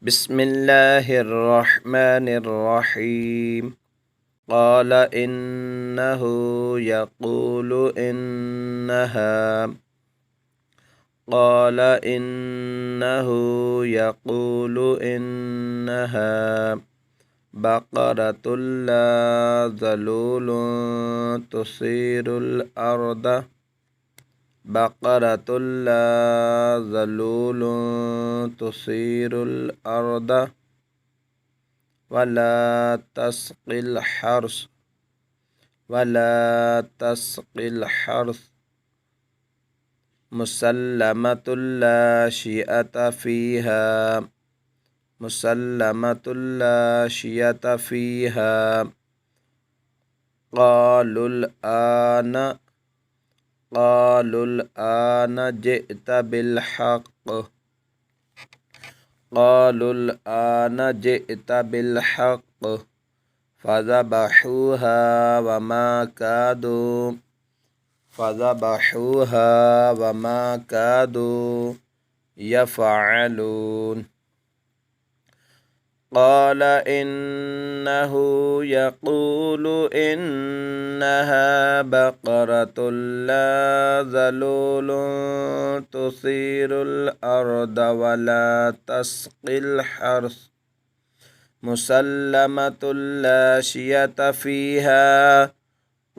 بسم الله الرحمن الرحيم قال إنه يقول إنها قال إنه يقول إنها بقرة لا ذلول تثير الأرض بقرة لا ذلول تثير الأرض ولا تسقي الحرث مسلمة لا شيئة فيها قالوا الآن جئت بالحق فذبحوها وما كادوا يفعلون قال إنه يقول إنها بقرة لا ذلول تثير الأرض ولا تسقي الحرث مسلمة لا شية فيها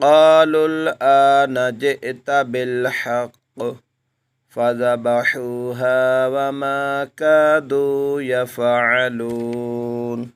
قالوا الآن جئت بالحق فذبحوها وما كادوا يفعلون